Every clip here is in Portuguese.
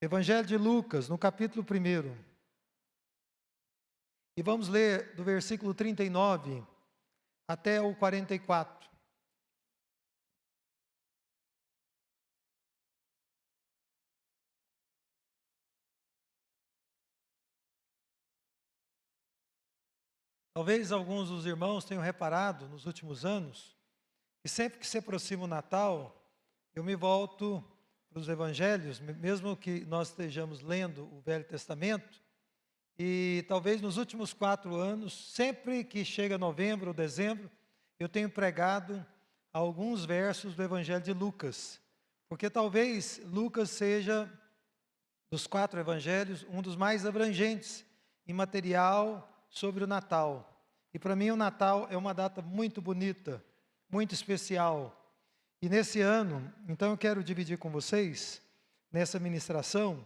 Evangelho de Lucas, no capítulo 1. E vamos ler do versículo 39 até o 44. Talvez alguns dos irmãos tenham reparado nos últimos anos que sempre que se aproxima o Natal, eu me volto para os evangelhos, mesmo que nós estejamos lendo o Velho Testamento, e talvez nos últimos 4 anos, sempre que chega novembro ou dezembro, eu tenho pregado alguns versos do Evangelho de Lucas, porque talvez Lucas seja, dos 4 evangelhos, um dos mais abrangentes em material sobre o Natal. E para mim o Natal é uma data muito bonita, muito especial. E nesse ano, então eu quero dividir com vocês, nessa ministração,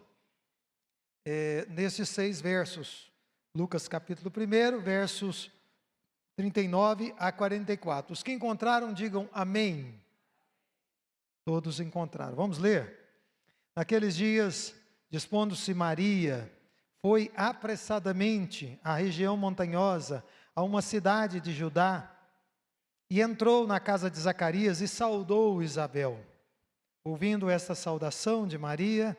nesses 6 versos. Lucas capítulo 1, versos 39 a 44. Os que encontraram, digam amém. Todos encontraram. Vamos ler? Naqueles dias, dispondo-se Maria, foi apressadamente à região montanhosa, a uma cidade de Judá, e entrou na casa de Zacarias e saudou Isabel. Ouvindo esta saudação de Maria,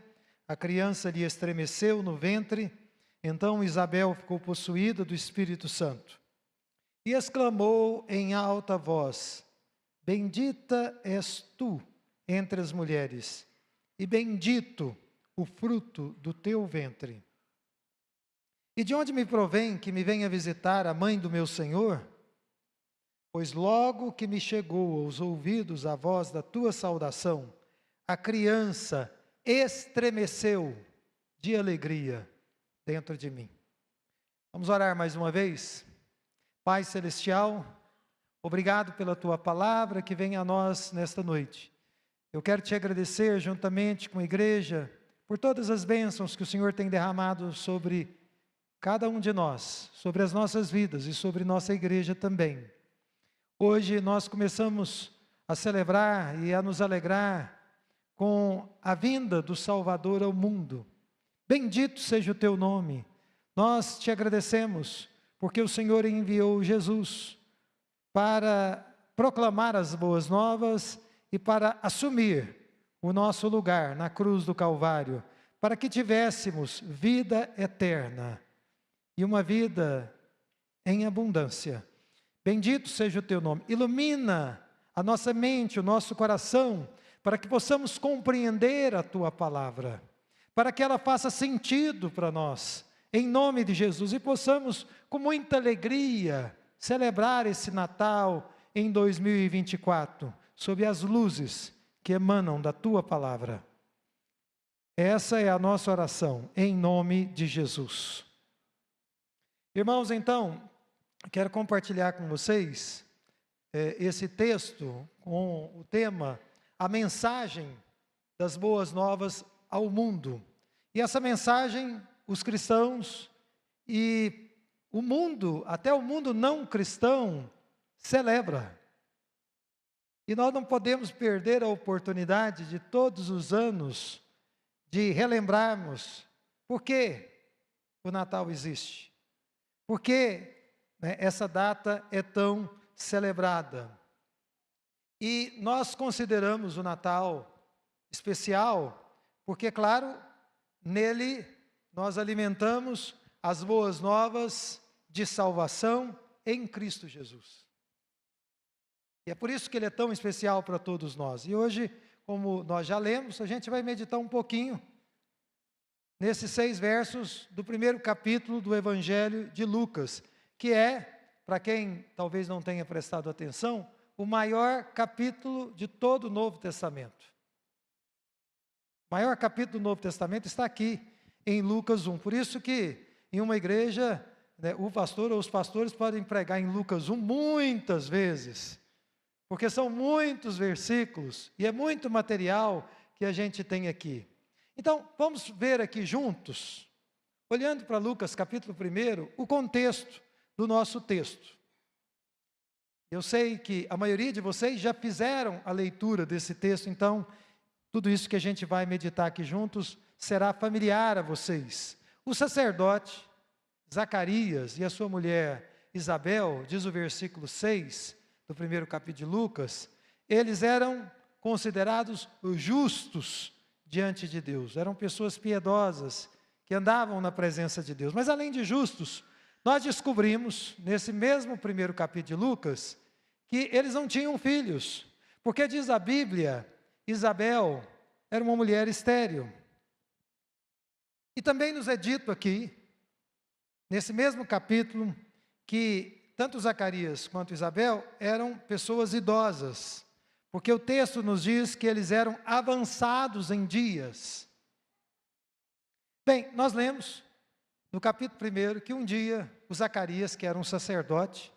a criança lhe estremeceu no ventre, então Isabel ficou possuída do Espírito Santo. E exclamou em alta voz: Bendita és tu entre as mulheres, e bendito o fruto do teu ventre. E de onde me provém que me venha visitar a mãe do meu Senhor? Pois logo que me chegou aos ouvidos a voz da tua saudação, a criança estremeceu de alegria dentro de mim. Vamos orar mais uma vez? Pai Celestial, obrigado pela tua palavra que vem a nós nesta noite. Eu quero te agradecer juntamente com a igreja por todas as bênçãos que o Senhor tem derramado sobre cada um de nós, sobre as nossas vidas e sobre nossa igreja também. Hoje nós começamos a celebrar e a nos alegrar com a vinda do Salvador ao mundo. Bendito seja o teu nome. Nós te agradecemos porque o Senhor enviou Jesus para proclamar as boas novas e para assumir o nosso lugar na cruz do Calvário, para que tivéssemos vida eterna e uma vida em abundância. Bendito seja o teu nome. Ilumina a nossa mente, o nosso coração, para que possamos compreender a tua palavra, para que ela faça sentido para nós, em nome de Jesus, e possamos, com muita alegria, celebrar esse Natal em 2024, sob as luzes que emanam da tua palavra. Essa é a nossa oração, em nome de Jesus. Irmãos, então, quero compartilhar com vocês esse texto com o tema A Mensagem das Boas Novas ao Mundo. E essa mensagem, os cristãos e o mundo, até o mundo não cristão, celebra. E nós não podemos perder a oportunidade de todos os anos de relembrarmos por que o Natal existe. Por que essa data é tão celebrada. E nós consideramos o Natal especial, porque, claro, nele nós alimentamos as boas novas de salvação em Cristo Jesus. E é por isso que ele é tão especial para todos nós. E hoje, como nós já lemos, a gente vai meditar um pouquinho nesses 6 versos do 1º capítulo do Evangelho de Lucas, que é, para quem talvez não tenha prestado atenção, o maior capítulo de todo o Novo Testamento. O maior capítulo do Novo Testamento está aqui, em Lucas 1. Por isso que, em uma igreja, o pastor ou os pastores podem pregar em Lucas 1 muitas vezes, porque são muitos versículos e é muito material que a gente tem aqui. Então, vamos ver aqui juntos, olhando para Lucas capítulo 1, o contexto do nosso texto. Eu sei que a maioria de vocês já fizeram a leitura desse texto, então Tudo isso que a gente vai meditar aqui juntos será familiar a vocês. O sacerdote Zacarias e a sua mulher Isabel, diz o versículo 6 do primeiro capítulo de Lucas, eles eram considerados justos diante de Deus, eram pessoas piedosas que andavam na presença de Deus. Mas além de justos, nós descobrimos nesse mesmo primeiro capítulo de Lucas que eles não tinham filhos, porque diz a Bíblia, Isabel era uma mulher estéril. E também nos é dito aqui, nesse mesmo capítulo, que tanto Zacarias quanto Isabel eram pessoas idosas, porque o texto nos diz que eles eram avançados em dias. Bem, nós lemos no capítulo 1 que um dia o Zacarias, que era um sacerdote,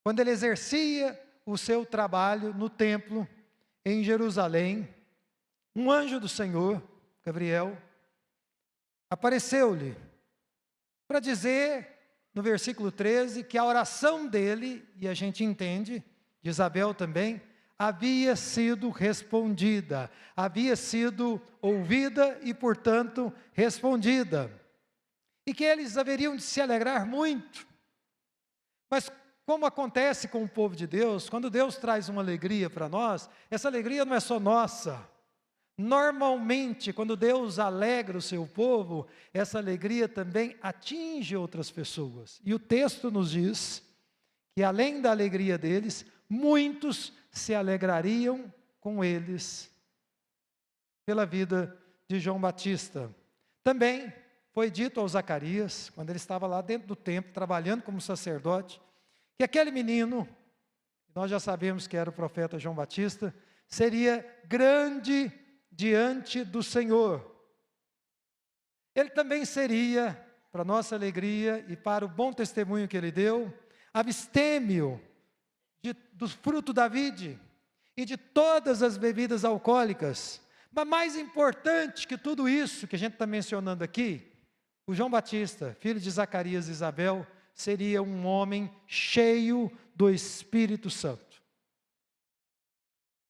quando ele exercia o seu trabalho no templo em Jerusalém, um anjo do Senhor, Gabriel, apareceu-lhe para dizer, no versículo 13, que a oração dele, e a gente entende, de Isabel também, havia sido respondida, havia sido ouvida e, portanto, respondida. E que eles haveriam de se alegrar muito. Mas como acontece com o povo de Deus, quando Deus traz uma alegria para nós, essa alegria não é só nossa. Normalmente, quando Deus alegra o seu povo, essa alegria também atinge outras pessoas. E o texto nos diz que além da alegria deles, muitos se alegrariam com eles pela vida de João Batista. Também foi dito ao Zacarias, quando ele estava lá dentro do templo, trabalhando como sacerdote, que aquele menino, nós já sabemos que era o profeta João Batista, seria grande diante do Senhor. Ele também seria, para nossa alegria e para o bom testemunho que ele deu, abstêmio do fruto da vide e de todas as bebidas alcoólicas. Mas mais importante que tudo isso que a gente está mencionando aqui, o João Batista, filho de Zacarias e Isabel, seria um homem cheio do Espírito Santo.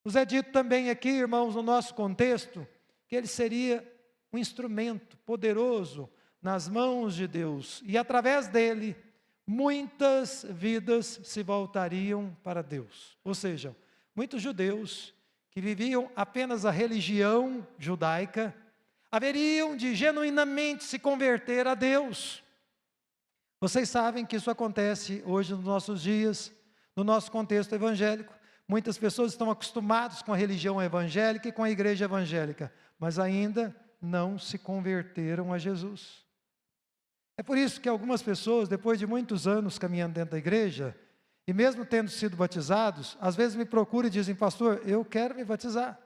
Nos é dito também aqui, irmãos, no nosso contexto, que ele seria um instrumento poderoso nas mãos de Deus, e através dele, muitas vidas se voltariam para Deus. Ou seja, muitos judeus que viviam apenas a religião judaica, haveriam de genuinamente se converter a Deus. Vocês sabem que isso acontece hoje nos nossos dias, no nosso contexto evangélico. Muitas pessoas estão acostumadas com a religião evangélica e com a igreja evangélica, mas ainda não se converteram a Jesus. É por isso que algumas pessoas, depois de muitos anos caminhando dentro da igreja, e mesmo tendo sido batizados, às vezes me procuram e dizem: pastor, eu quero me batizar.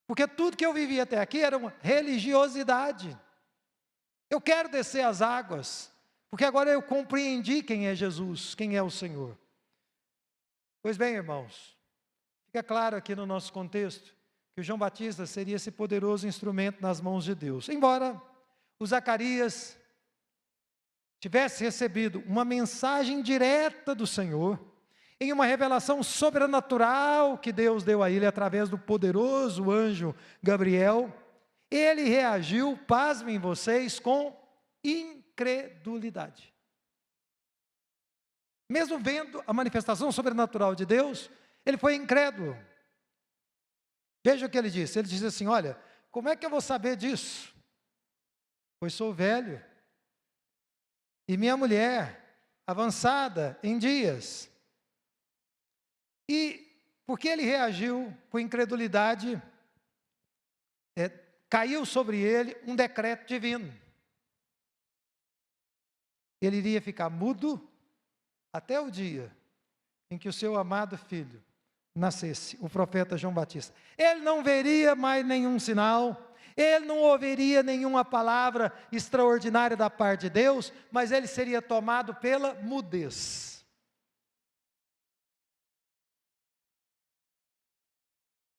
Porque tudo que eu vivi até aqui era uma religiosidade. Eu quero descer as águas, porque agora eu compreendi quem é Jesus, quem é o Senhor. Pois bem, irmãos, fica claro aqui no nosso contexto que o João Batista seria esse poderoso instrumento nas mãos de Deus. Embora o Zacarias tivesse recebido uma mensagem direta do Senhor, em uma revelação sobrenatural que Deus deu a ele através do poderoso anjo Gabriel, ele reagiu, pasmem vocês, com incredulidade. Mesmo vendo a manifestação sobrenatural de Deus, ele foi incrédulo. Veja o que ele disse. Ele disse assim: olha, como é que eu vou saber disso? Pois sou velho, e minha mulher, avançada em dias. E porque ele reagiu com incredulidade, caiu sobre ele um decreto divino. Ele iria ficar mudo até o dia em que o seu amado filho nascesse, o profeta João Batista. Ele não veria mais nenhum sinal, ele não ouviria nenhuma palavra extraordinária da parte de Deus, mas ele seria tomado pela mudez.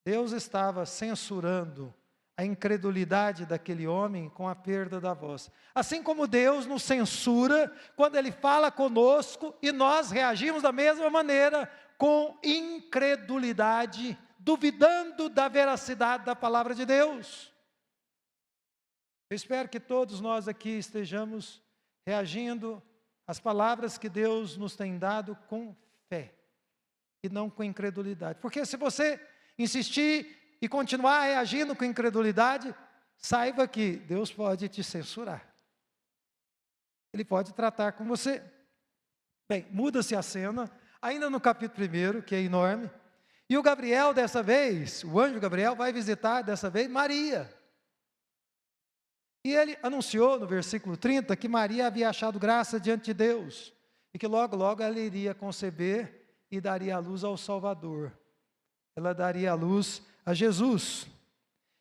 Deus estava censurando a incredulidade daquele homem com a perda da voz. Assim como Deus nos censura quando Ele fala conosco e nós reagimos da mesma maneira, com incredulidade duvidando da veracidade da palavra de Deus. Eu espero que todos nós aqui estejamos reagindo às palavras que Deus nos tem dado com fé e não com incredulidade. Porque se você insistir e continuar reagindo com incredulidade, saiba que Deus pode te censurar. Ele pode tratar com você. Bem, muda-se a cena, ainda no capítulo 1, que é enorme, e o Gabriel dessa vez, o anjo Gabriel vai visitar dessa vez Maria. E ele anunciou no versículo 30 que Maria havia achado graça diante de Deus, e que logo, logo ela iria conceber e daria à luz ao Salvador. Ela daria à luz a Jesus.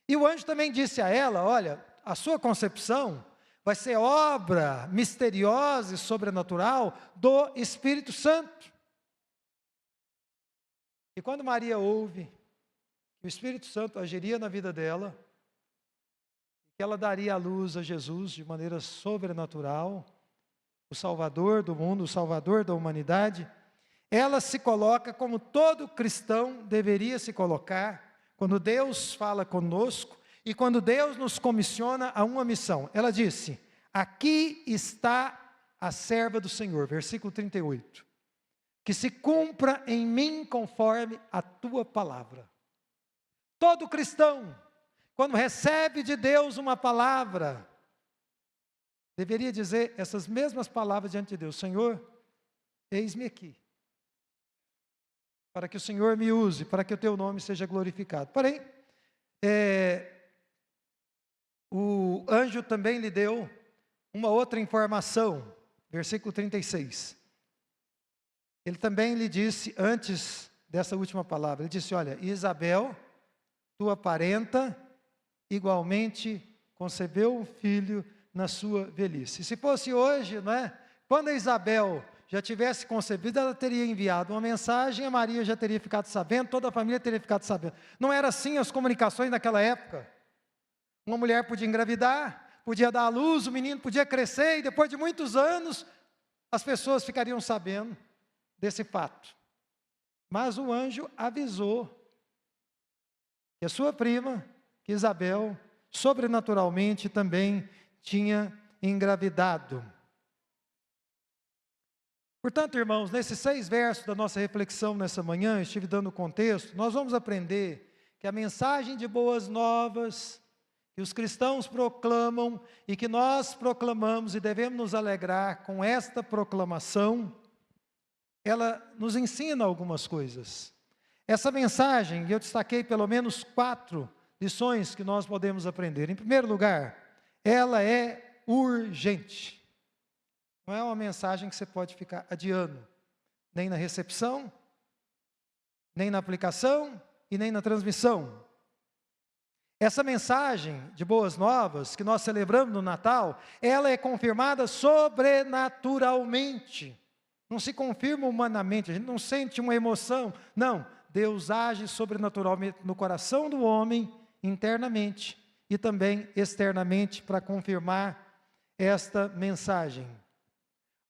E o anjo também disse a ela, olha, a sua concepção vai ser obra misteriosa e sobrenatural do Espírito Santo. E quando Maria ouve que o Espírito Santo agiria na vida dela, que ela daria à luz a Jesus de maneira sobrenatural, o Salvador do mundo, o Salvador da humanidade, ela se coloca como todo cristão deveria se colocar, quando Deus fala conosco, e quando Deus nos comissiona a uma missão. Ela disse, aqui está a serva do Senhor, versículo 38, que se cumpra em mim conforme a tua palavra. Todo cristão, quando recebe de Deus uma palavra, deveria dizer essas mesmas palavras diante de Deus, Senhor, eis-me aqui, para que o Senhor me use, para que o teu nome seja glorificado. Porém, o anjo também lhe deu uma outra informação, versículo 36. Ele também lhe disse, antes dessa última palavra, ele disse, olha, Isabel, tua parenta, igualmente concebeu um filho na sua velhice. Se fosse hoje, não é? Quando a Isabel já tivesse concebido, ela teria enviado uma mensagem, a Maria já teria ficado sabendo, toda a família teria ficado sabendo. Não era assim as comunicações naquela época. Uma mulher podia engravidar, podia dar à luz, o menino podia crescer, e depois de muitos anos, as pessoas ficariam sabendo desse fato. Mas o anjo avisou que a sua prima, que Isabel, sobrenaturalmente também tinha engravidado. Portanto, irmãos, nesses 6 versos da nossa reflexão nessa manhã, eu estive dando contexto, nós vamos aprender que a mensagem de boas novas que os cristãos proclamam e que nós proclamamos e devemos nos alegrar com esta proclamação, ela nos ensina algumas coisas. Essa mensagem, eu destaquei pelo menos 4 lições que nós podemos aprender. Em primeiro lugar, ela é urgente. Não é uma mensagem que você pode ficar adiando, nem na recepção, nem na aplicação e nem na transmissão. Essa mensagem de boas novas que nós celebramos no Natal, ela é confirmada sobrenaturalmente. Não se confirma humanamente, a gente não sente uma emoção. Não, Deus age sobrenaturalmente no coração do homem, internamente e também externamente para confirmar esta mensagem.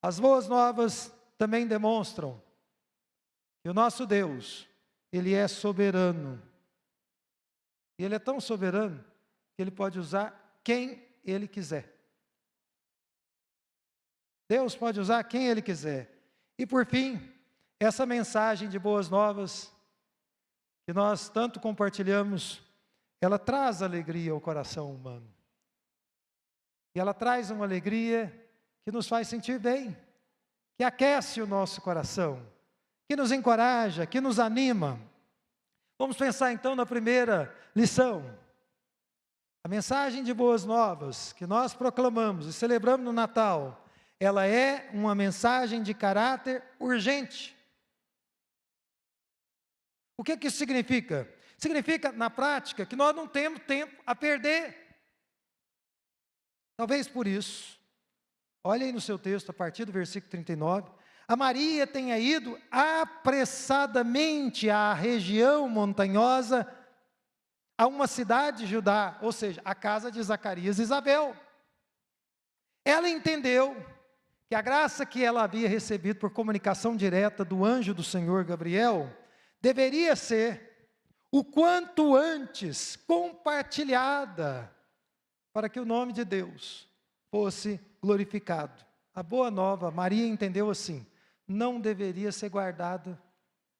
As boas novas também demonstram que o nosso Deus, Ele é soberano. E Ele é tão soberano que Ele pode usar quem Ele quiser. Deus pode usar quem Ele quiser. E por fim, essa mensagem de boas novas, que nós tanto compartilhamos, ela traz alegria ao coração humano. E ela traz uma alegria que nos faz sentir bem, que aquece o nosso coração, que nos encoraja, que nos anima. Vamos pensar então na primeira lição. A mensagem de boas novas que nós proclamamos e celebramos no Natal, ela é uma mensagem de caráter urgente. O que isso significa? Significa, na prática, que nós não temos tempo a perder. Talvez por isso, olha aí no seu texto, a partir do versículo 39, a Maria tenha ido apressadamente à região montanhosa, a uma cidade de Judá, ou seja, a casa de Zacarias e Isabel. Ela entendeu que a graça que ela havia recebido por comunicação direta do anjo do Senhor Gabriel, deveria ser o quanto antes compartilhada, para que o nome de Deus fosse glorificado. A boa nova, Maria entendeu assim, não deveria ser guardada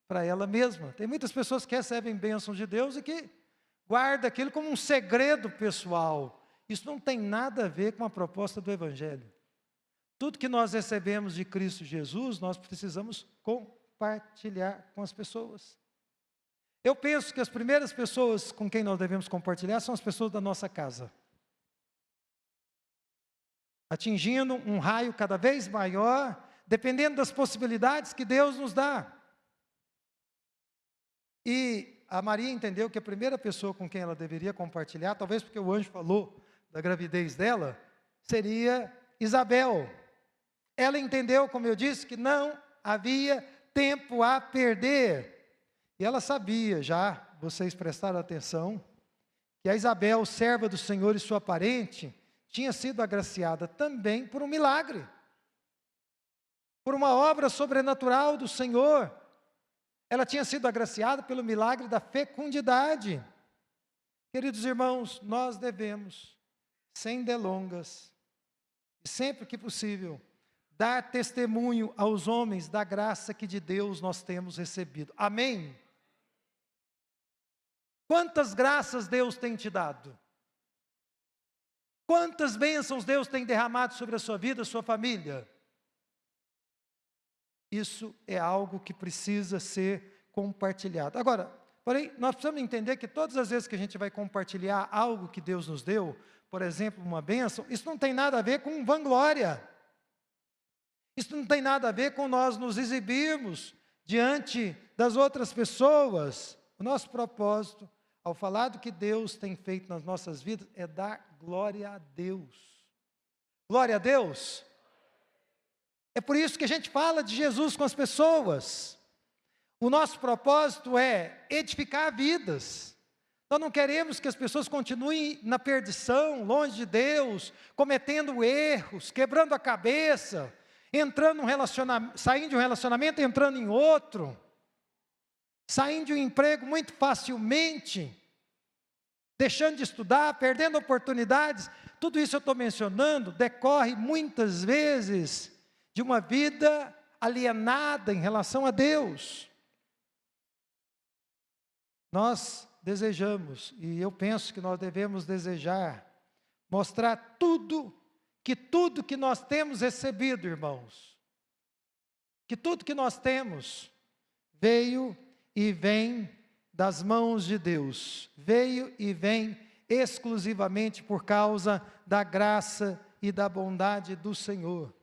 para ela mesma. Tem muitas pessoas que recebem bênçãos de Deus e que guardam aquilo como um segredo pessoal. Isso não tem nada a ver com a proposta do Evangelho. Tudo que nós recebemos de Cristo Jesus, nós precisamos compartilhar com as pessoas. Eu penso que as primeiras pessoas com quem nós devemos compartilhar são as pessoas da nossa casa, atingindo um raio cada vez maior, dependendo das possibilidades que Deus nos dá. E a Maria entendeu que a primeira pessoa com quem ela deveria compartilhar, talvez porque o anjo falou da gravidez dela, seria Isabel. Ela entendeu, como eu disse, que não havia tempo a perder. E ela sabia já, vocês prestaram atenção, que a Isabel, serva do Senhor e sua parente, tinha sido agraciada também por um milagre, por uma obra sobrenatural do Senhor. Ela tinha sido agraciada pelo milagre da fecundidade. Queridos irmãos, nós devemos, sem delongas, e sempre que possível, dar testemunho aos homens da graça que de Deus nós temos recebido. Amém? Quantas graças Deus tem te dado? Quantas bênçãos Deus tem derramado sobre a sua vida, a sua família? Isso é algo que precisa ser compartilhado. Agora, porém, nós precisamos entender que todas as vezes que a gente vai compartilhar algo que Deus nos deu, por exemplo, uma bênção, isso não tem nada a ver com vanglória. Isso não tem nada a ver com nós nos exibirmos diante das outras pessoas. O nosso propósito, ao falar do que Deus tem feito nas nossas vidas, é dar glória a Deus. Glória a Deus. É por isso que a gente fala de Jesus com as pessoas. O nosso propósito é edificar vidas. Nós não queremos que as pessoas continuem na perdição, longe de Deus, cometendo erros, quebrando a cabeça, entrando num relacionamento, saindo de um relacionamento, entrando em outro, saindo de um emprego muito facilmente, deixando de estudar, perdendo oportunidades. Tudo isso eu estou mencionando decorre muitas vezes de uma vida alienada em relação a Deus. Nós desejamos, e eu penso que nós devemos desejar, mostrar tudo que nós temos recebido, irmãos, que tudo que nós temos veio e vem das mãos de Deus, veio e vem exclusivamente por causa da graça e da bondade do Senhor.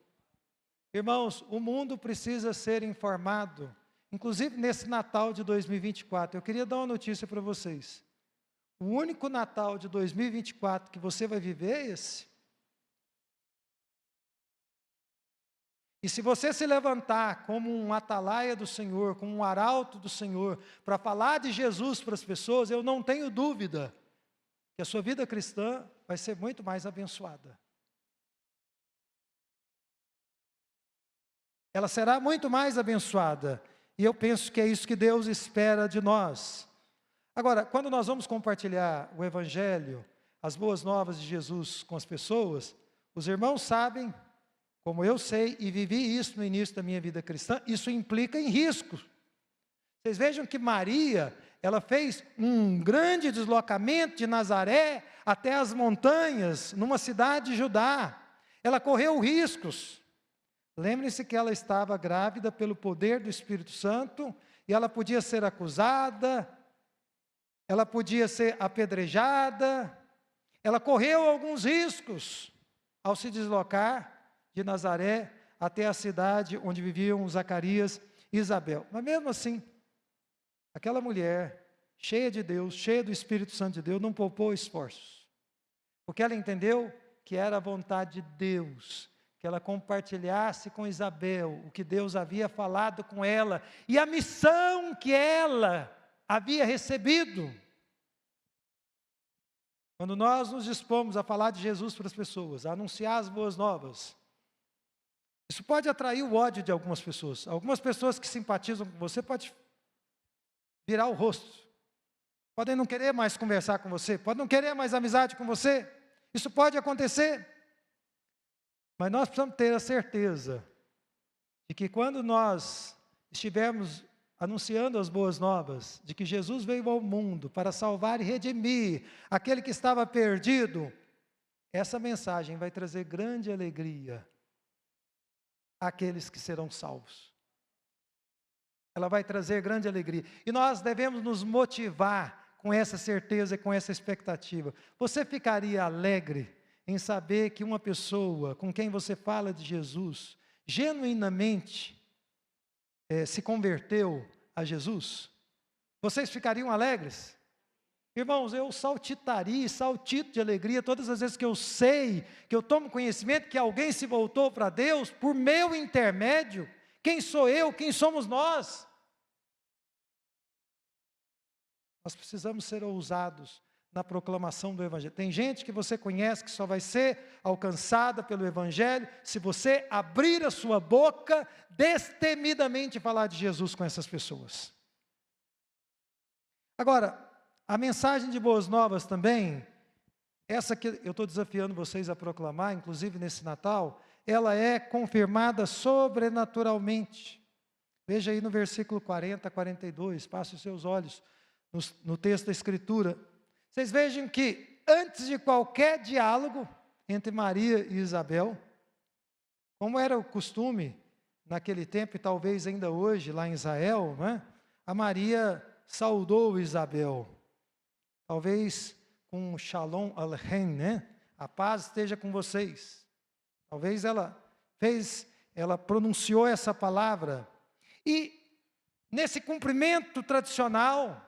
Irmãos, o mundo precisa ser informado, inclusive nesse Natal de 2024, eu queria dar uma notícia para vocês. O único Natal de 2024 que você vai viver é esse. E se você se levantar como um atalaia do Senhor, como um arauto do Senhor, para falar de Jesus para as pessoas, eu não tenho dúvida que a sua vida cristã vai ser muito mais abençoada. Ela será muito mais abençoada. E eu penso que é isso que Deus espera de nós. Agora, quando nós vamos compartilhar o Evangelho, as boas novas de Jesus com as pessoas, os irmãos sabem, como eu sei e vivi isso no início da minha vida cristã, isso implica em risco. Vocês vejam que Maria, ela fez um grande deslocamento de Nazaré até as montanhas, numa cidade de Judá. Ela correu riscos. Lembre-se que ela estava grávida pelo poder do Espírito Santo, e ela podia ser acusada, ela podia ser apedrejada, ela correu alguns riscos ao se deslocar de Nazaré até a cidade onde viviam Zacarias e Isabel. Mas mesmo assim, aquela mulher, cheia de Deus, cheia do Espírito Santo de Deus, não poupou esforços, porque ela entendeu que era a vontade de Deus, que ela compartilhasse com Isabel o que Deus havia falado com ela, e a missão que ela havia recebido. Quando nós nos dispomos a falar de Jesus para as pessoas, a anunciar as boas novas, isso pode atrair o ódio de algumas pessoas. Algumas pessoas que simpatizam com você pode virar o rosto. podem não querer mais conversar com você, podem não querer mais amizade com você. Isso pode acontecer. Mas nós precisamos ter a certeza de que quando nós estivermos anunciando as boas novas, de que Jesus veio ao mundo para salvar e redimir aquele que estava perdido, essa mensagem vai trazer grande alegria àqueles que serão salvos. Ela vai trazer grande alegria. E nós devemos nos motivar com essa certeza e com essa expectativa. Você ficaria alegre em saber que uma pessoa com quem você fala de Jesus, genuinamente se converteu a Jesus? Vocês ficariam alegres? Irmãos, eu saltito de alegria todas as vezes que eu sei, que eu tomo conhecimento que alguém se voltou para Deus por meu intermédio. Quem sou eu? Quem somos nós? Nós precisamos ser ousados na proclamação do Evangelho. Tem gente que você conhece que só vai ser alcançada pelo Evangelho se você abrir a sua boca destemidamente e falar de Jesus com essas pessoas. Agora, a mensagem de boas novas também, essa que eu estou desafiando vocês a proclamar, inclusive nesse Natal, ela é confirmada sobrenaturalmente. Veja aí no versículo 40 a 42, passe os seus olhos no texto da Escritura. Vocês vejam que antes de qualquer diálogo entre Maria e Isabel, como era o costume naquele tempo e talvez ainda hoje lá em Israel, né, a Maria saudou Isabel, talvez com Shalom Aleichem, né? A paz esteja com vocês. Talvez ela pronunciou essa palavra. E nesse cumprimento tradicional,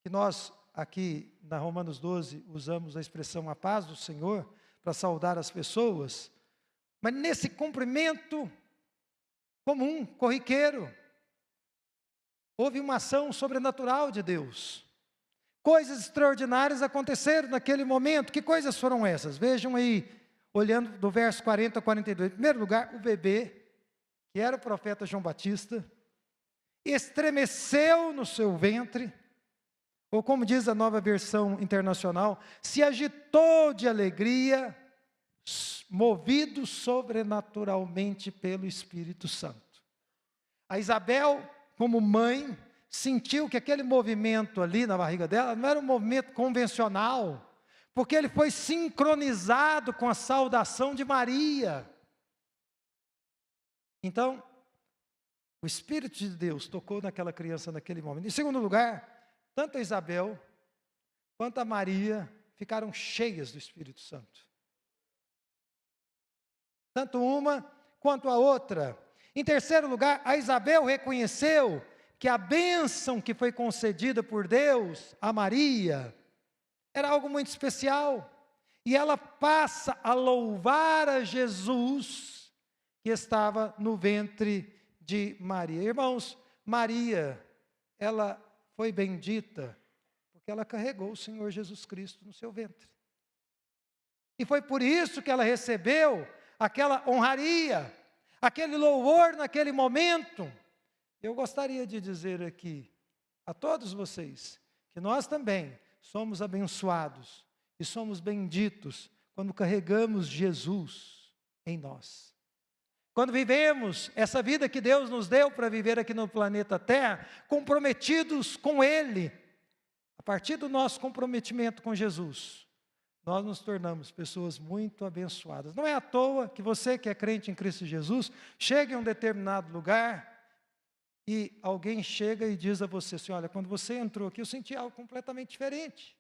que nós aqui na Romanos 12 usamos a expressão a paz do Senhor para saudar as pessoas, mas nesse cumprimento comum, corriqueiro, houve uma ação sobrenatural de Deus. Coisas extraordinárias aconteceram naquele momento. Que coisas foram essas? Vejam aí, olhando do verso 40 a 42. Em primeiro lugar, o bebê, que era o profeta João Batista, estremeceu no seu ventre, ou como diz a Nova Versão Internacional, se agitou de alegria, movido sobrenaturalmente pelo Espírito Santo. A Isabel, como mãe, sentiu que aquele movimento ali na barriga dela não era um movimento convencional, porque ele foi sincronizado com a saudação de Maria. Então, o Espírito de Deus tocou naquela criança naquele momento. Em segundo lugar, tanto a Isabel quanto a Maria ficaram cheias do Espírito Santo. Tanto uma quanto a outra. Em terceiro lugar, a Isabel reconheceu que a bênção que foi concedida por Deus a Maria era algo muito especial. E ela passa a louvar a Jesus que estava no ventre de Maria. Irmãos, Maria, ela foi bendita porque ela carregou o Senhor Jesus Cristo no seu ventre. E foi por isso que ela recebeu aquela honraria, aquele louvor naquele momento. Eu gostaria de dizer aqui a todos vocês que nós também somos abençoados e somos benditos quando carregamos Jesus em nós. Quando vivemos essa vida que Deus nos deu para viver aqui no planeta Terra, comprometidos com Ele, a partir do nosso comprometimento com Jesus, nós nos tornamos pessoas muito abençoadas. Não é à toa que você que é crente em Cristo Jesus, chega em um determinado lugar e alguém chega e diz a você assim, olha, quando você entrou aqui eu senti algo completamente diferente.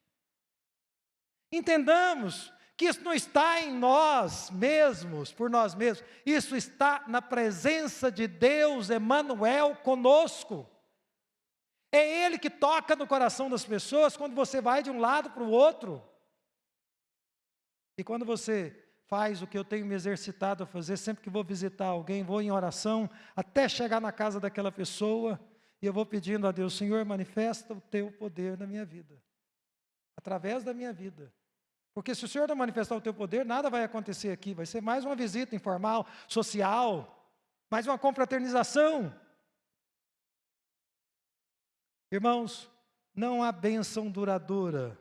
Entendamos que isso não está em nós mesmos, por nós mesmos, isso está na presença de Deus, Emmanuel, conosco. É Ele que toca no coração das pessoas quando você vai de um lado para o outro. E quando você faz o que eu tenho me exercitado a fazer, sempre que vou visitar alguém, vou em oração, até chegar na casa daquela pessoa, e eu vou pedindo a Deus, Senhor, manifesta o teu poder na minha vida, através da minha vida. Porque se o Senhor não manifestar o teu poder, nada vai acontecer aqui, vai ser mais uma visita informal, social, mais uma confraternização. Irmãos, não há bênção duradoura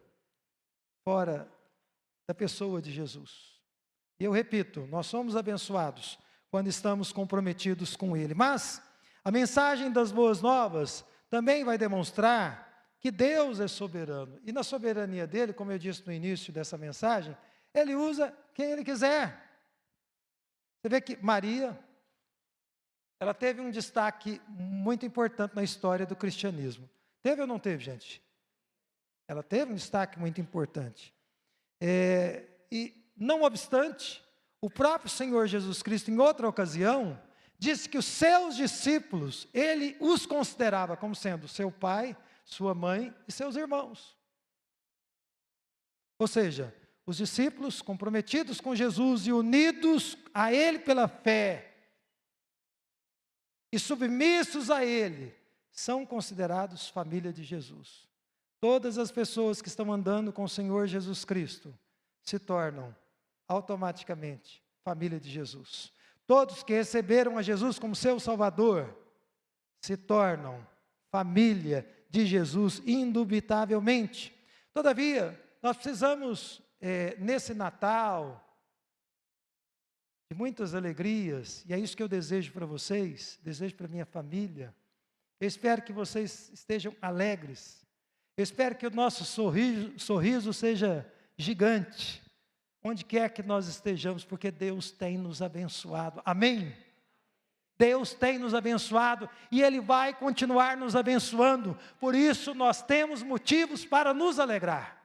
fora da pessoa de Jesus. E eu repito, nós somos abençoados quando estamos comprometidos com Ele. Mas a mensagem das boas novas também vai demonstrar que Deus é soberano. E na soberania dele, como eu disse no início dessa mensagem, Ele usa quem Ele quiser. Você vê que Maria, ela teve um destaque muito importante na história do cristianismo. Teve ou não teve, gente? Ela teve um destaque muito importante. E, não obstante, o próprio Senhor Jesus Cristo, em outra ocasião, disse que os seus discípulos, Ele os considerava como sendo seu pai, sua mãe e seus irmãos. Ou seja, os discípulos comprometidos com Jesus e unidos a Ele pela fé, e submissos a Ele, são considerados família de Jesus. Todas as pessoas que estão andando com o Senhor Jesus Cristo se tornam automaticamente família de Jesus. Todos que receberam a Jesus como seu Salvador se tornam família de Jesus indubitavelmente. Todavia, nós precisamos, nesse Natal, de muitas alegrias, e é isso que eu desejo para vocês, desejo para minha família. Eu espero que vocês estejam alegres. Eu espero que o nosso sorriso seja gigante, onde quer que nós estejamos, porque Deus tem nos abençoado. Amém? Deus tem nos abençoado e Ele vai continuar nos abençoando. Por isso nós temos motivos para nos alegrar.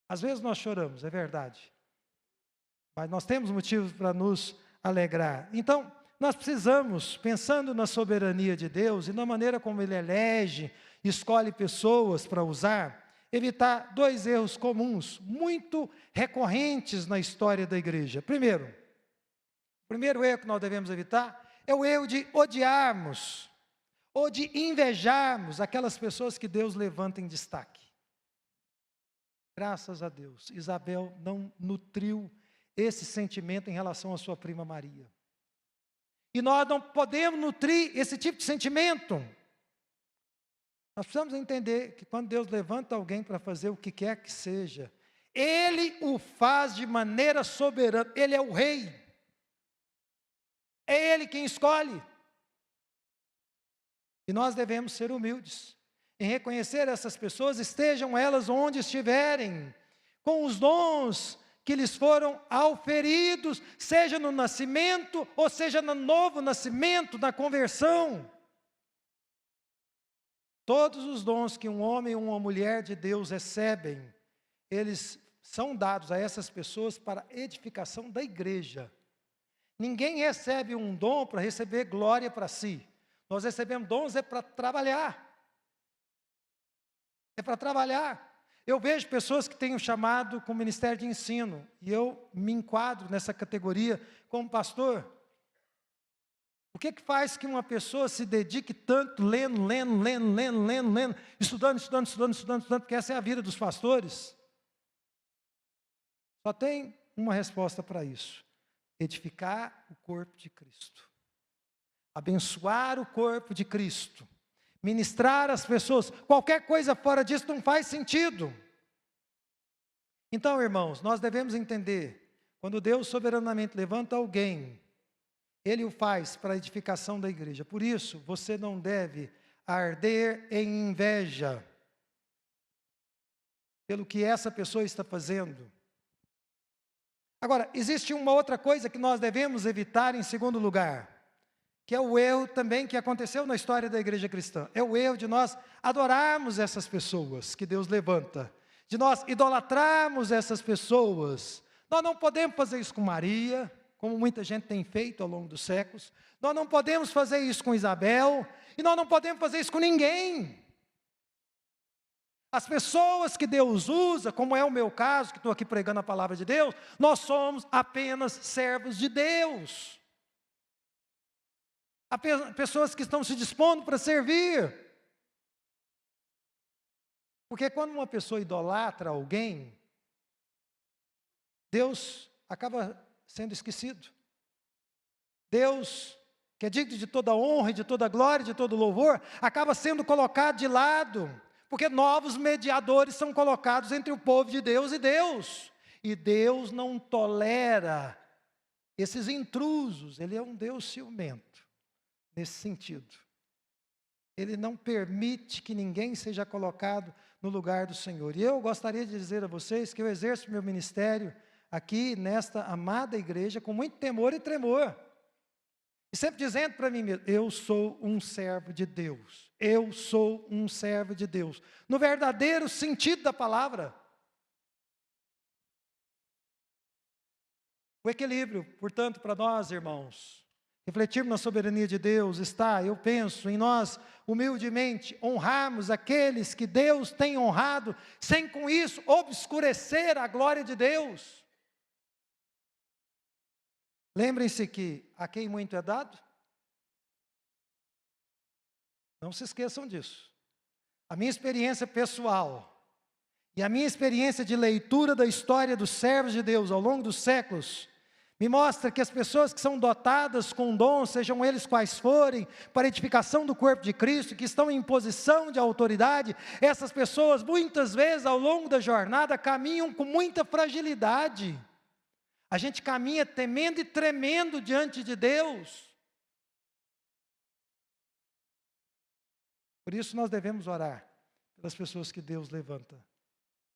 Às vezes nós choramos, é verdade. Mas nós temos motivos para nos alegrar. Então, nós precisamos, pensando na soberania de Deus e na maneira como Ele elege, escolhe pessoas para usar, evitar dois erros comuns, muito recorrentes na história da igreja. Primeiro, o primeiro erro que nós devemos evitar é o erro de odiarmos ou de invejarmos aquelas pessoas que Deus levanta em destaque. Graças a Deus, Isabel não nutriu esse sentimento em relação à sua prima Maria. E nós não podemos nutrir esse tipo de sentimento. Nós precisamos entender que quando Deus levanta alguém para fazer o que quer que seja, Ele o faz de maneira soberana. Ele é o rei. É Ele quem escolhe. E nós devemos ser humildes em reconhecer essas pessoas, estejam elas onde estiverem, com os dons que lhes foram auferidos, seja no nascimento, ou seja no novo nascimento, na conversão. Todos os dons que um homem ou uma mulher de Deus recebem, eles são dados a essas pessoas para edificação da igreja. Ninguém recebe um dom para receber glória para si. Nós recebemos dons para trabalhar. É para trabalhar. Eu vejo pessoas que têm um chamado com o ministério de ensino, e eu me enquadro nessa categoria como pastor. O que faz que uma pessoa se dedique tanto, lendo, estudando, porque essa é a vida dos pastores? Só tem uma resposta para isso: edificar o corpo de Cristo, abençoar o corpo de Cristo, ministrar as pessoas. Qualquer coisa fora disso não faz sentido. Então, irmãos, nós devemos entender, quando Deus soberanamente levanta alguém, Ele o faz para a edificação da igreja. Por isso, você não deve arder em inveja pelo que essa pessoa está fazendo. Agora, existe uma outra coisa que nós devemos evitar em segundo lugar, que é o erro também que aconteceu na história da igreja cristã. É o erro de nós adorarmos essas pessoas que Deus levanta, de nós idolatrarmos essas pessoas. Nós não podemos fazer isso com Maria, como muita gente tem feito ao longo dos séculos. Nós não podemos fazer isso com Isabel, e nós não podemos fazer isso com ninguém. As pessoas que Deus usa, como é o meu caso, que estou aqui pregando a palavra de Deus, nós somos apenas servos de Deus. Há pessoas que estão se dispondo para servir. Porque quando uma pessoa idolatra alguém, Deus acaba sendo esquecido. Deus que é digno de toda honra, de toda glória, de todo louvor, acaba sendo colocado de lado, porque novos mediadores são colocados entre o povo de Deus e Deus. E Deus não tolera esses intrusos, Ele é um Deus ciumento, nesse sentido. Ele não permite que ninguém seja colocado no lugar do Senhor. E eu gostaria de dizer a vocês que eu exerço meu ministério aqui nesta amada igreja com muito temor e tremor. E sempre dizendo para mim mesmo, eu sou um servo de Deus. Eu sou um servo de Deus. No verdadeiro sentido da palavra. O equilíbrio, portanto, para nós, irmãos, refletirmos na soberania de Deus está, eu penso, em nós, humildemente, honrarmos aqueles que Deus tem honrado, sem com isso obscurecer a glória de Deus. Lembrem-se que a quem muito é dado, não se esqueçam disso. A minha experiência pessoal e a minha experiência de leitura da história dos servos de Deus ao longo dos séculos, me mostra que as pessoas que são dotadas com dons, sejam eles quais forem, para a edificação do corpo de Cristo, que estão em posição de autoridade, essas pessoas muitas vezes ao longo da jornada caminham com muita fragilidade. A gente caminha temendo e tremendo diante de Deus. Por isso nós devemos orar pelas pessoas que Deus levanta.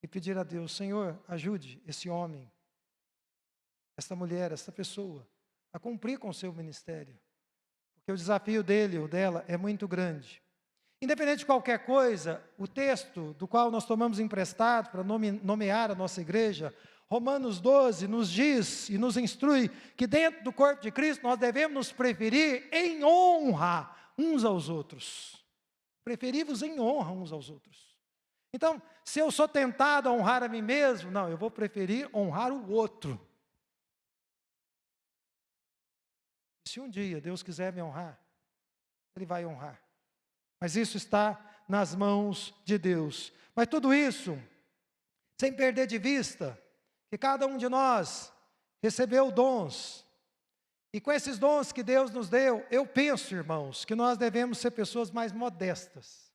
E pedir a Deus, Senhor, ajude esse homem, esta mulher, esta pessoa, a cumprir com o seu ministério. Porque o desafio dele ou dela é muito grande. Independente de qualquer coisa, o texto do qual nós tomamos emprestado para nomear a nossa igreja, Romanos 12 nos diz e nos instrui que dentro do corpo de Cristo nós devemos nos preferir em honra uns aos outros. Preferir-vos em honra uns aos outros. Então, se eu sou tentado a honrar a mim mesmo, não, eu vou preferir honrar o outro. Se um dia Deus quiser me honrar, Ele vai honrar. Mas isso está nas mãos de Deus. Mas tudo isso, sem perder de vista, que cada um de nós recebeu dons. E com esses dons que Deus nos deu, eu penso, irmãos, que nós devemos ser pessoas mais modestas.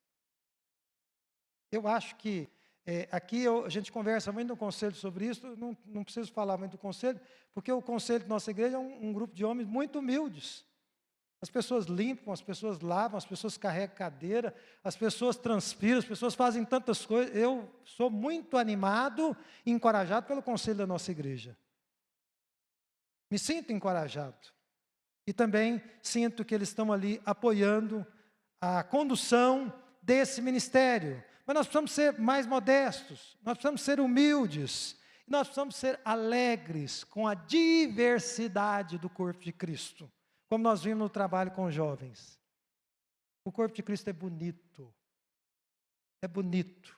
Eu acho que aqui a gente conversa muito no conselho sobre isso, não preciso falar muito do conselho, porque o conselho da nossa igreja é um grupo de homens muito humildes. As pessoas limpam, as pessoas lavam, as pessoas carregam cadeira, as pessoas transpiram, as pessoas fazem tantas coisas. Eu sou muito animado e encorajado pelo conselho da nossa igreja. Me sinto encorajado. E também sinto que eles estão ali apoiando a condução desse ministério. Mas nós precisamos ser mais modestos, nós precisamos ser humildes, nós precisamos ser alegres com a diversidade do corpo de Cristo. Como nós vimos no trabalho com os jovens. O corpo de Cristo é bonito. É bonito.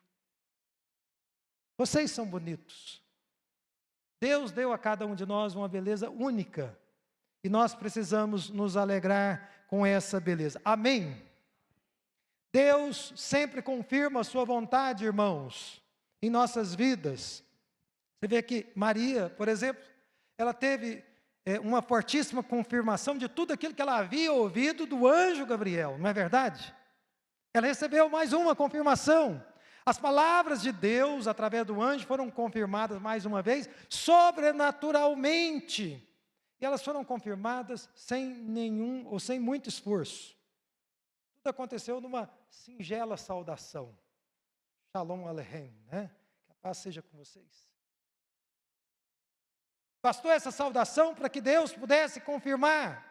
Vocês são bonitos. Deus deu a cada um de nós uma beleza única. E nós precisamos nos alegrar com essa beleza. Amém? Deus sempre confirma a sua vontade, irmãos, em nossas vidas. Você vê que Maria, por exemplo, ela teve uma fortíssima confirmação de tudo aquilo que ela havia ouvido do anjo Gabriel, não é verdade? Ela recebeu mais uma confirmação. As palavras de Deus, através do anjo, foram confirmadas mais uma vez, sobrenaturalmente. E elas foram confirmadas sem nenhum, ou sem muito esforço. Tudo aconteceu numa singela saudação. Shalom Aleichem, né? Que a paz seja com vocês. Bastou essa saudação para que Deus pudesse confirmar.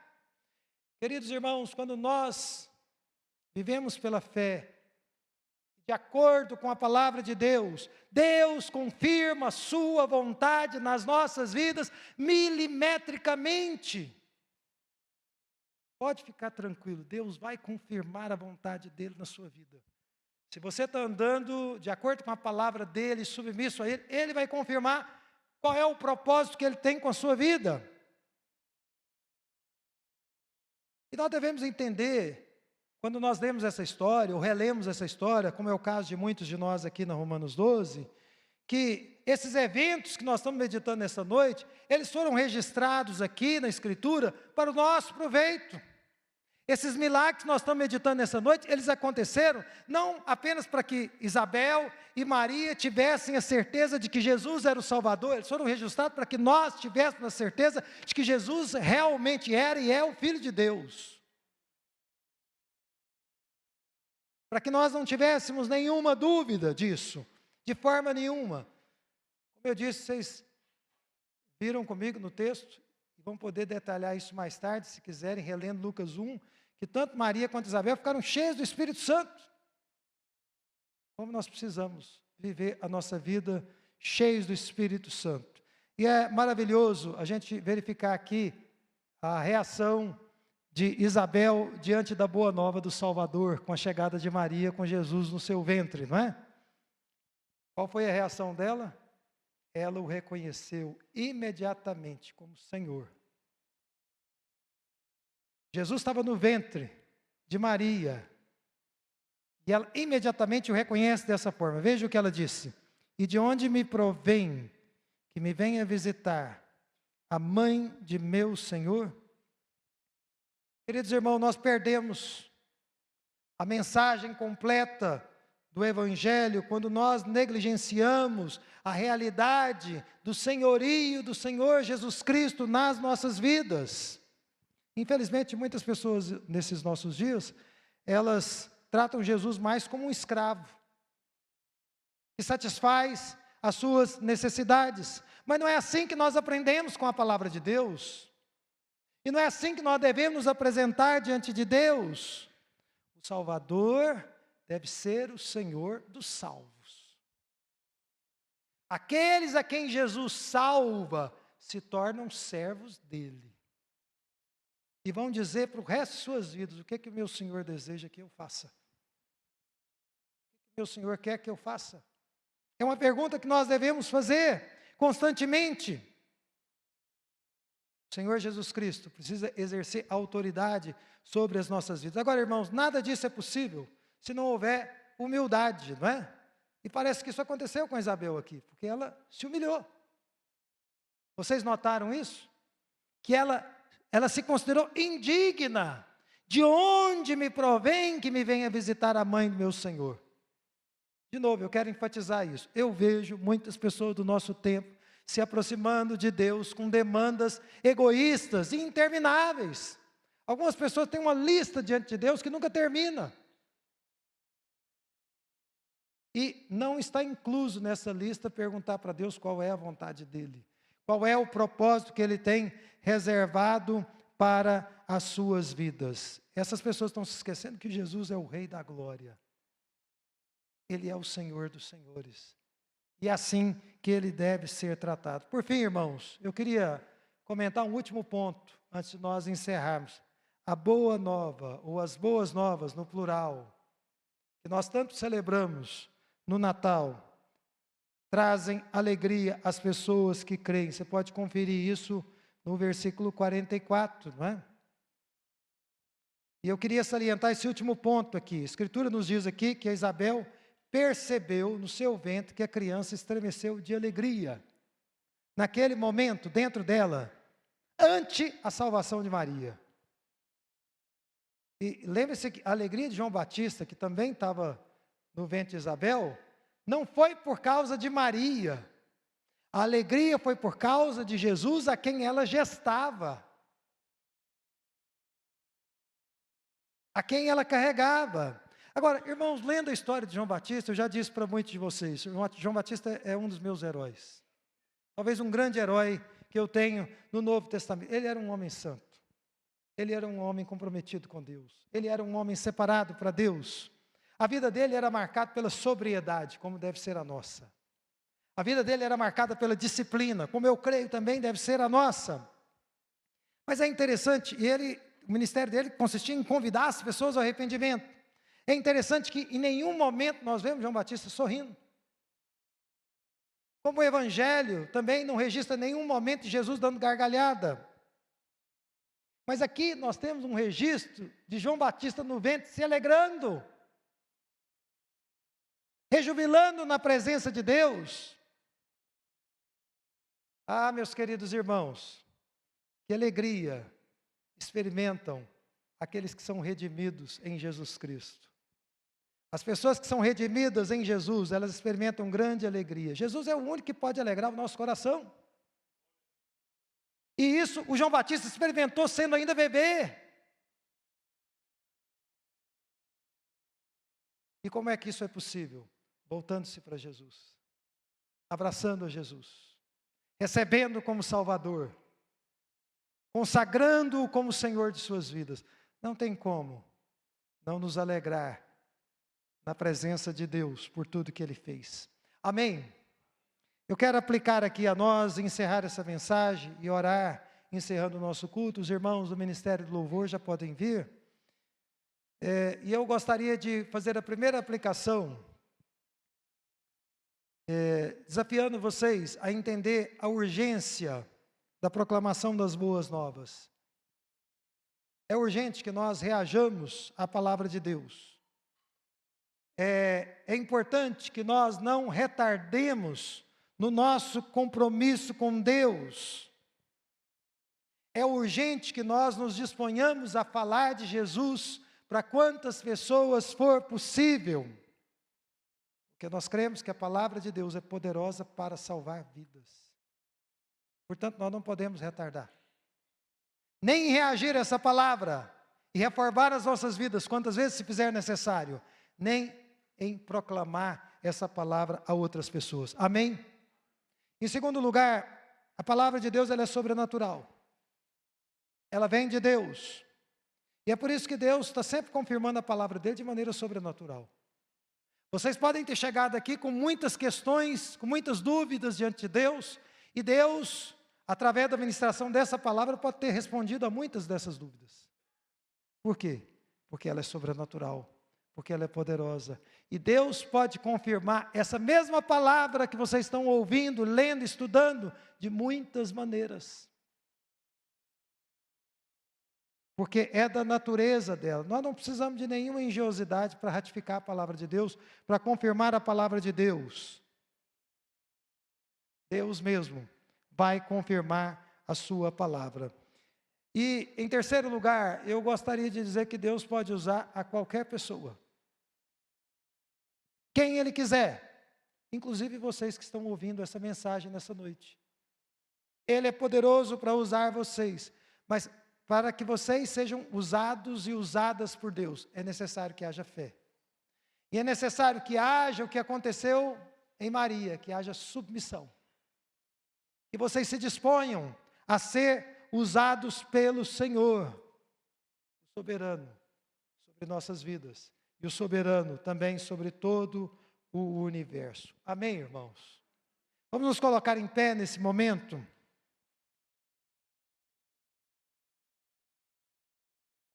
Queridos irmãos, quando nós vivemos pela fé, de acordo com a palavra de Deus, Deus confirma a sua vontade nas nossas vidas milimetricamente. Pode ficar tranquilo, Deus vai confirmar a vontade dele na sua vida. Se você está andando de acordo com a palavra dele, submisso a ele, ele vai confirmar qual é o propósito que ele tem com a sua vida. E nós devemos entender, quando nós lemos essa história, ou relemos essa história, como é o caso de muitos de nós aqui na Romanos 12, que esses eventos que nós estamos meditando nessa noite, eles foram registrados aqui na Escritura para o nosso proveito. Esses milagres que nós estamos meditando nessa noite, eles aconteceram não apenas para que Isabel e Maria tivessem a certeza de que Jesus era o Salvador, eles foram registrados para que nós tivéssemos a certeza de que Jesus realmente era e é o Filho de Deus. Para que nós não tivéssemos nenhuma dúvida disso, de forma nenhuma. Como eu disse, vocês viram comigo no texto, e vão poder detalhar isso mais tarde, se quiserem, relendo Lucas 1, que tanto Maria quanto Isabel ficaram cheios do Espírito Santo. Como nós precisamos viver a nossa vida cheios do Espírito Santo. E é maravilhoso a gente verificar aqui a reação de Isabel diante da boa nova do Salvador, com a chegada de Maria com Jesus no seu ventre, não é? Qual foi a reação dela? Ela o reconheceu imediatamente como Senhor. Jesus estava no ventre de Maria, e ela imediatamente o reconhece dessa forma. Veja o que ela disse: e de onde me provém que me venha visitar a mãe de meu Senhor? Queridos irmãos, nós perdemos a mensagem completa do Evangelho quando nós negligenciamos a realidade do senhorio do Senhor Jesus Cristo nas nossas vidas. Infelizmente, muitas pessoas nesses nossos dias, elas tratam Jesus mais como um escravo, que satisfaz as suas necessidades. Mas não é assim que nós aprendemos com a palavra de Deus. E não é assim que nós devemos nos apresentar diante de Deus. O Salvador deve ser o Senhor dos salvos. Aqueles a quem Jesus salva se tornam servos dele. E vão dizer para o resto de suas vidas: o que que o meu Senhor deseja que eu faça? O que o meu Senhor quer que eu faça? É uma pergunta que nós devemos fazer constantemente. O Senhor Jesus Cristo precisa exercer autoridade sobre as nossas vidas. Agora, irmãos, nada disso é possível se não houver humildade, não é? E parece que isso aconteceu com Isabel aqui, porque ela se humilhou. Vocês notaram isso? Que ela se considerou indigna. De onde me provém que me venha visitar a mãe do meu Senhor? De novo, eu quero enfatizar isso. Eu vejo muitas pessoas do nosso tempo se aproximando de Deus com demandas egoístas e intermináveis. Algumas pessoas têm uma lista diante de Deus que nunca termina. E não está incluso nessa lista perguntar para Deus qual é a vontade dEle. Qual é o propósito que Ele tem reservado para as suas vidas. Essas pessoas estão se esquecendo que Jesus é o Rei da Glória. Ele é o Senhor dos Senhores. E é assim que Ele deve ser tratado. Por fim, irmãos, eu queria comentar um último ponto, antes de nós encerrarmos. A boa nova, ou as boas novas no plural, que nós tanto celebramos no Natal, trazem alegria às pessoas que creem. Você pode conferir isso no versículo 44, não é? E eu queria salientar esse último ponto aqui. A Escritura nos diz aqui que a Isabel percebeu no seu ventre que a criança estremeceu de alegria. Naquele momento, dentro dela, ante a salvação de Maria. E lembre-se que a alegria de João Batista, que também estava no ventre de Isabel, não foi por causa de Maria. A alegria foi por causa de Jesus, a quem ela gestava, a quem ela carregava. Agora, irmãos, lendo a história de João Batista, eu já disse para muitos de vocês, João Batista é um dos meus heróis. Talvez um grande herói que eu tenho no Novo Testamento. Ele era um homem santo. Ele era um homem comprometido com Deus. Ele era um homem separado para Deus. A vida dele era marcada pela sobriedade, como deve ser a nossa. A vida dele era marcada pela disciplina, como eu creio também deve ser a nossa. Mas é interessante, o ministério dele consistia em convidar as pessoas ao arrependimento. É interessante que em nenhum momento nós vemos João Batista sorrindo. Como o Evangelho também não registra nenhum momento de Jesus dando gargalhada. Mas aqui nós temos um registro de João Batista no ventre se alegrando, rejubilando na presença de Deus. Ah, meus queridos irmãos, que alegria experimentam aqueles que são redimidos em Jesus Cristo. As pessoas que são redimidas em Jesus, elas experimentam grande alegria. Jesus é o único que pode alegrar o nosso coração. E isso o João Batista experimentou sendo ainda bebê. E como é que isso é possível? Voltando-se para Jesus, abraçando a Jesus, recebendo como Salvador, consagrando-o como Senhor de suas vidas. Não tem como não nos alegrar na presença de Deus por tudo que Ele fez. Amém? Eu quero aplicar aqui a nós, encerrar essa mensagem e orar, encerrando o nosso culto. Os irmãos do Ministério do Louvor já podem vir. E eu gostaria de fazer a primeira aplicação, desafiando vocês a entender a urgência da proclamação das boas novas. É urgente que nós reajamos à palavra de Deus. É importante que nós não retardemos no nosso compromisso com Deus. É urgente que nós nos disponhamos a falar de Jesus para quantas pessoas for possível. Porque nós cremos que a palavra de Deus é poderosa para salvar vidas. Portanto, nós não podemos retardar. Nem em reagir a essa palavra e reformar as nossas vidas quantas vezes se fizer necessário, nem em proclamar essa palavra a outras pessoas. Amém? Em segundo lugar, a palavra de Deus ela é sobrenatural. Ela vem de Deus. E é por isso que Deus está sempre confirmando a palavra dele de maneira sobrenatural. Vocês podem ter chegado aqui com muitas questões, com muitas dúvidas diante de Deus, e Deus, através da ministração dessa palavra, pode ter respondido a muitas dessas dúvidas. Por quê? Porque ela é sobrenatural, porque ela é poderosa. E Deus pode confirmar essa mesma palavra que vocês estão ouvindo, lendo, estudando, de muitas maneiras. Porque é da natureza dela. Nós não precisamos de nenhuma engenhosidade para ratificar a palavra de Deus, para confirmar a palavra de Deus. Deus mesmo vai confirmar a sua palavra. E, em terceiro lugar, eu gostaria de dizer que Deus pode usar a qualquer pessoa. Quem Ele quiser. Inclusive vocês que estão ouvindo essa mensagem nessa noite. Ele é poderoso para usar vocês. Mas para que vocês sejam usados e usadas por Deus, é necessário que haja fé. E é necessário que haja o que aconteceu em Maria, que haja submissão. Que vocês se disponham a ser usados pelo Senhor, o soberano, sobre nossas vidas. E o soberano também sobre todo o universo. Amém, irmãos? Vamos nos colocar em pé nesse momento.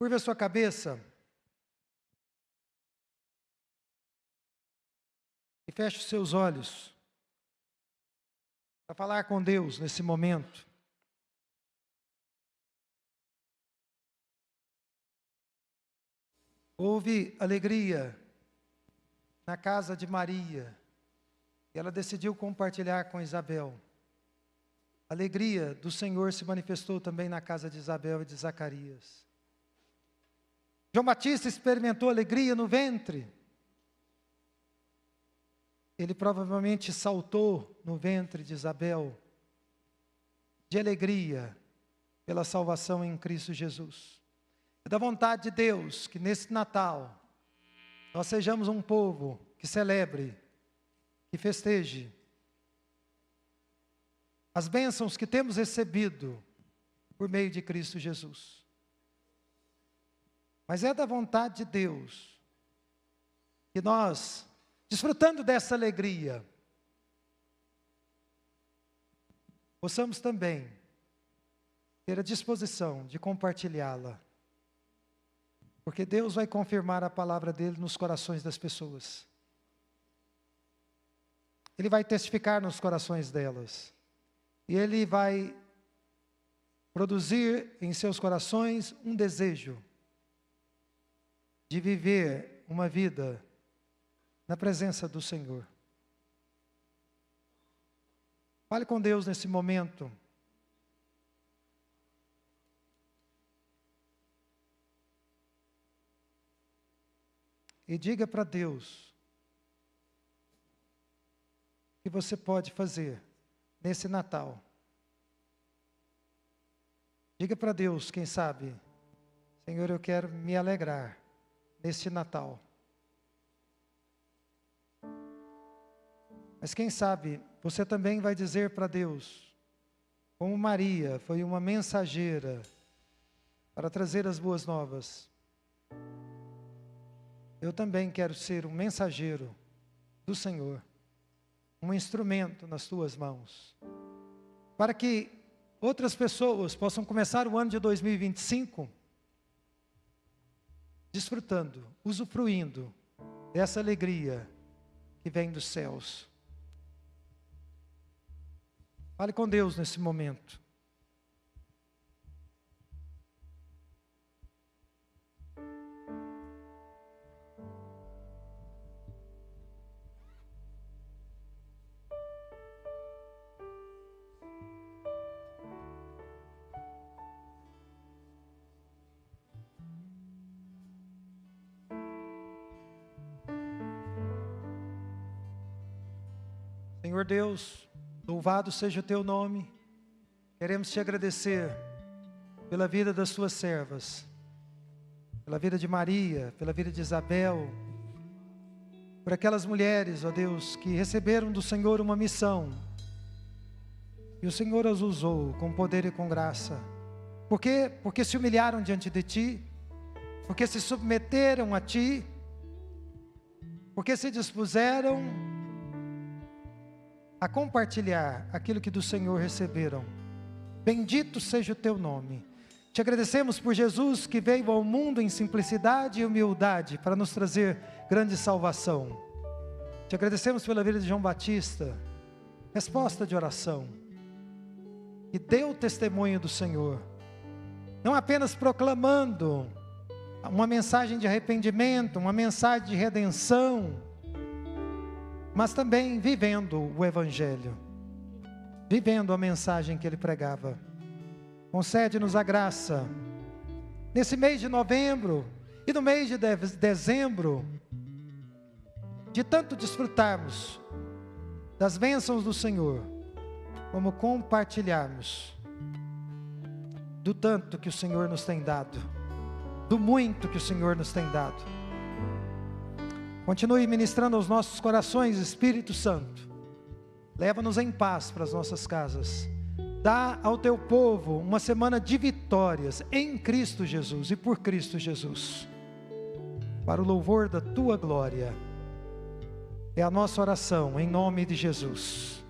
Curva a sua cabeça e feche os seus olhos para falar com Deus nesse momento. Houve alegria na casa de Maria e ela decidiu compartilhar com Isabel. A alegria do Senhor se manifestou também na casa de Isabel e de Zacarias. João Batista experimentou alegria no ventre. Ele provavelmente saltou no ventre de Isabel, de alegria pela salvação em Cristo Jesus. É da vontade de Deus que nesse Natal, nós sejamos um povo que celebre, que festeje as bênçãos que temos recebido por meio de Cristo Jesus. Mas é da vontade de Deus que nós, desfrutando dessa alegria, possamos também ter a disposição de compartilhá-la. Porque Deus vai confirmar a palavra dele nos corações das pessoas. Ele vai testificar nos corações delas. E Ele vai produzir em seus corações um desejo de viver uma vida na presença do Senhor. Fale com Deus nesse momento. e diga para Deus o que você pode fazer nesse Natal. Diga para Deus, quem sabe, Senhor, eu quero me alegrar neste Natal. Mas quem sabe, você também vai dizer para Deus, como Maria foi uma mensageira para trazer as boas novas. Eu também quero ser um mensageiro do Senhor, um instrumento nas tuas mãos, para que outras pessoas possam começar o ano de 2025 desfrutando, usufruindo dessa alegria que vem dos céus. Fale com Deus nesse momento. Senhor Deus, louvado seja o teu nome. Queremos te agradecer pela vida das tuas servas, pela vida de Maria, pela vida de Isabel, por aquelas mulheres, ó Deus, que receberam do Senhor uma missão, e o Senhor as usou com poder e com graça. Por quê? Porque se humilharam diante de ti, porque se submeteram a ti, porque se dispuseram a compartilhar aquilo que do Senhor receberam. Bendito seja o teu nome. Te agradecemos por Jesus, que veio ao mundo em simplicidade e humildade para nos trazer grande salvação. Te agradecemos pela vida de João Batista, resposta de oração, e deu testemunho do Senhor, não apenas proclamando uma mensagem de arrependimento, uma mensagem de redenção, mas também vivendo o Evangelho, vivendo a mensagem que ele pregava. Concede-nos a graça, nesse mês de novembro e no mês de dezembro, de tanto desfrutarmos das bênçãos do Senhor, como compartilharmos do tanto que o Senhor nos tem dado, do muito que o Senhor nos tem dado. Continue ministrando aos nossos corações, Espírito Santo. Leva-nos em paz para as nossas casas. Dá ao teu povo uma semana de vitórias em Cristo Jesus e por Cristo Jesus, para o louvor da tua glória. É a nossa oração em nome de Jesus.